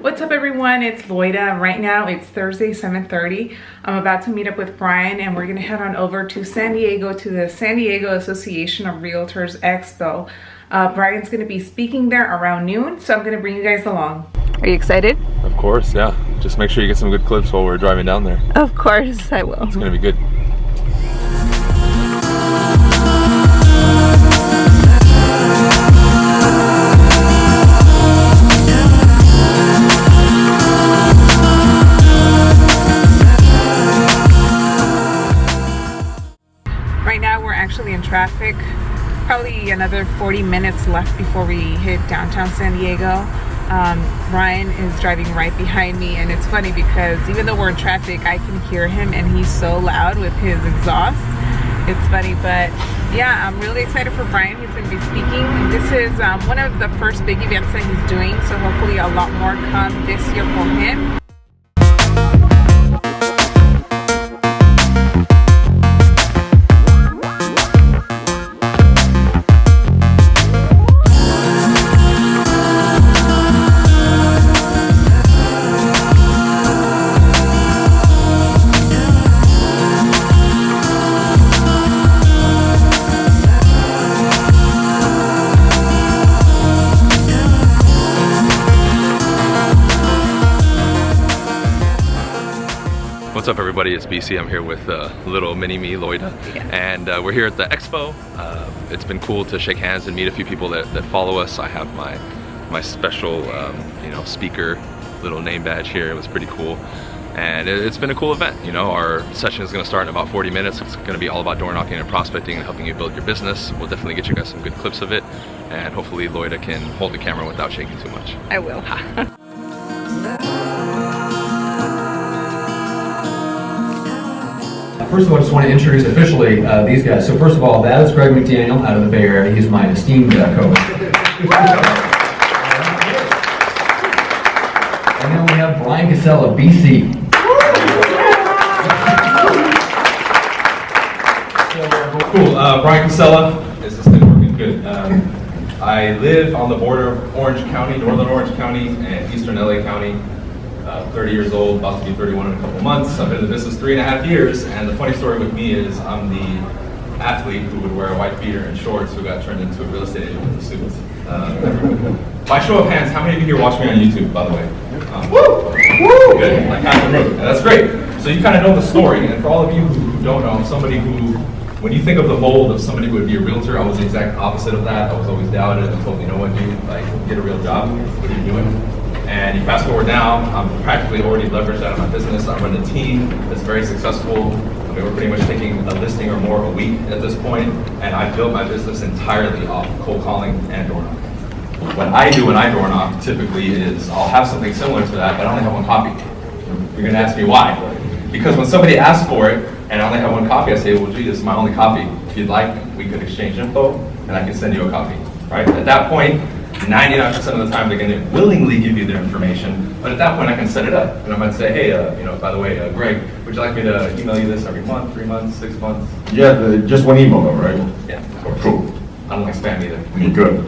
What's up everyone, it's Loida. Right now it's Thursday 7:30. I'm about to meet up with Brian and we're gonna head on over to San Diego to the San Diego Association of Realtors Expo. Brian's gonna be speaking there around noon, so I'm gonna bring you guys along. Are you excited? Of course, yeah. Just make sure you get some good clips while we're driving down there. Of course, I will. It's gonna be good. Right now we're actually in traffic. Probably another 40 minutes left before we hit downtown San Diego. Bryan is driving right behind me, and it's funny because even though we're in traffic, I can hear him and he's so loud with his exhaust. It's funny, but yeah, I'm really excited for Bryan. He's going to be speaking. This is one of the first big events that he's doing, so hopefully a lot more come this year for him. What's up everybody, it's BC. I'm here with little mini me, Loida, and we're here at the Expo. It's been cool to shake hands and meet a few people that follow us. I have my special speaker little name badge here. It was pretty cool, and it's been a cool event. You know, our session is going to start in about 40 minutes. It's going to be all about door knocking and prospecting and helping you build your business. We'll definitely get you guys some good clips of it, and hopefully Loida can hold the camera without shaking too much. I will. First of all, I just want to introduce officially these guys. So first of all, that is Greg McDaniel out of the Bay Area. He's my esteemed co-host. And then we have Bryan Casella, BC. Cool. Bryan Casella. Is this thing working? Good. I live on the border of Orange County, Northern Orange County, and Eastern LA County. 30 years old, about to be 31 in a couple months. I've been in the business 3.5 years, and the funny story with me is I'm the athlete who would wear a white beater and shorts who got turned into a real estate agent with a suit. By show of hands, how many of you here watch me on YouTube, by the way? Woo! Woo! Good, like half the room. That's great. So you kind of know the story, and for all of you who don't know, I'm somebody who, when you think of the mold of somebody who would be a realtor, I was the exact opposite of that. I was always doubted and told, you know what, dude, like, get a real job. What are you doing? And you fast forward now, I'm practically already leveraged out of my business. I run a team that's very successful. I mean, we're pretty much taking a listing or more a week at this point, and I built my business entirely off cold calling and door knocking. What I do when I door knock typically is I'll have something similar to that, but I only have one copy. You're gonna ask me why? Because when somebody asks for it and I only have one copy, I say, well, gee, this is my only copy. If you'd like, we could exchange info and I can send you a copy, right? At that point, 99% of the time they're going to willingly give you their information, but at that point I can set it up and I might say, hey, by the way, Greg, would you like me to email you this every month, 3 months, 6 months? Yeah, just one email though, right? Yeah, of course. Cool. I don't like spam either. Me good.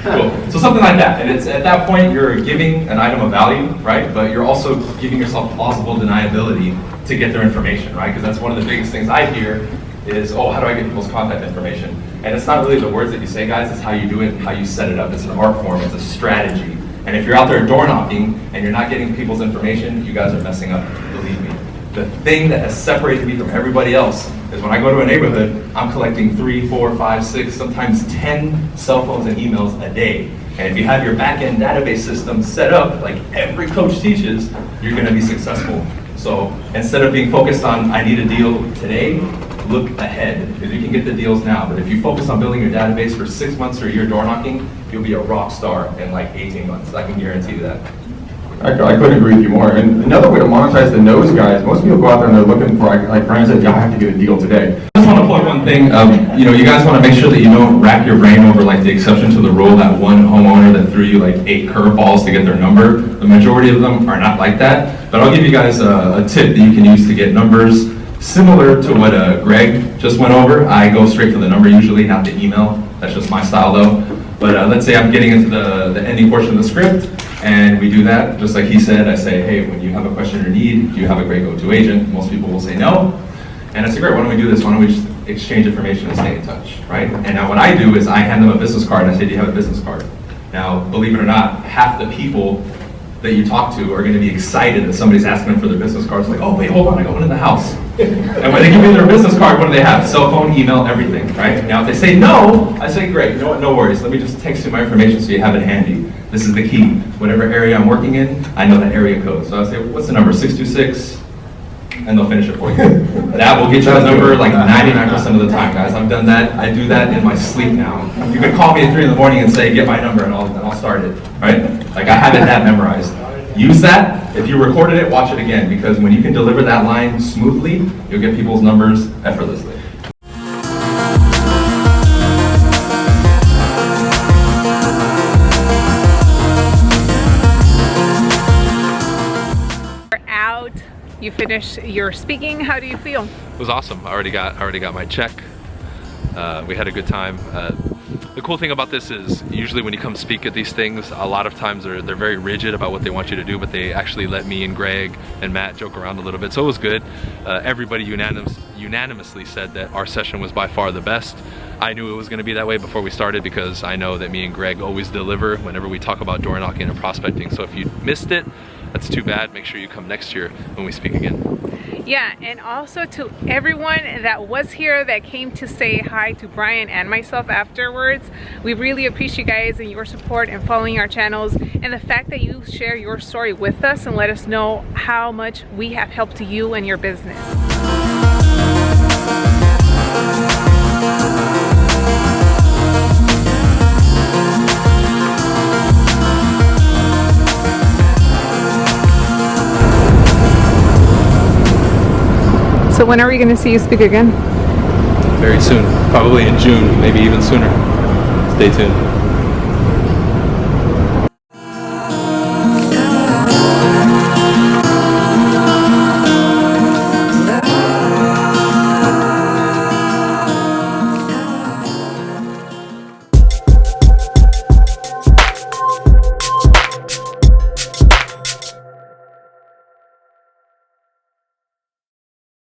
Cool. So something like that, and it's at that point you're giving an item of value, right? But you're also giving yourself plausible deniability to get their information, right? Because that's one of the biggest things I hear is, oh, how do I get people's contact information? And it's not really the words that you say, guys, it's how you do it and how you set it up. It's an art form, it's a strategy. And if you're out there door knocking and you're not getting people's information, you guys are messing up, believe me. The thing that has separated me from everybody else is when I go to a neighborhood, I'm collecting 3, 4, 5, 6, sometimes 10 cell phones and emails a day. And if you have your back-end database system set up, like every coach teaches, you're gonna be successful. So instead of being focused on, I need a deal today, look ahead, because you can get the deals now. But if you focus on building your database for 6 months or a year door knocking, you'll be a rock star in like 18 months. I can guarantee you that. I couldn't agree with you more. And another way to monetize the nose guys, most people go out there and they're looking for, like Bryan said, yeah, I have to get a deal today. I just want to plug one thing. You guys want to make sure that you don't rack your brain over like the exception to the rule, that one homeowner that threw you like 8 curveballs to get their number. The majority of them are not like that. But I'll give you guys a tip that you can use to get numbers. Similar to what Greg just went over, I go straight for the number usually, not the email. That's just my style though. But let's say I'm getting into the ending portion of the script, And we do that, just like he said. I say, hey, when you have a question or need, do you have a great go-to agent? Most people will say no. And I say, great, why don't we do this? Why don't we just exchange information and stay in touch, right? And now what I do is I hand them a business card and I say, do you have a business card? Now, believe it or not, half the people that you talk to are going to be excited that somebody's asking them for their business cards. Like, oh, wait, hold on, I got one in the house. And when they give me their business card, what do they have? Cell phone, email, everything, right? Now, if they say no, I say, great, you know what, no worries. Let me just text you my information so you have it handy. This is the key. Whatever area I'm working in, I know that area code. So I say, what's the number? 626? And they'll finish it for you. That will get you the number like 99% of the time, guys. I've done that. I do that in my sleep now. You can call me at 3 in the morning and say, get my number, and I'll start it, right? Like, I have it that memorized. Use that. If you recorded it, watch it again, because when you can deliver that line smoothly, you'll get people's numbers effortlessly. Out. You finished your speaking. How do you feel? It was awesome. I already got my check. We had a good time. The cool thing about this is usually when you come speak at these things, a lot of times they're very rigid about what they want you to do, but they actually let me and Greg and Matt joke around a little bit, so it was good. Everybody unanimously said that our session was by far the best. I knew it was going to be that way before we started because I know that me and Greg always deliver whenever we talk about door knocking and prospecting, so if you missed it, that's too bad. Make sure you come next year when we speak again. Yeah, and also to everyone that was here that came to say hi to Bryan and myself afterwards. We really appreciate you guys and your support and following our channels, and the fact that you share your story with us and let us know how much we have helped you and your business. So when are we going to see you speak again? Very soon, probably in June, maybe even sooner. Stay tuned.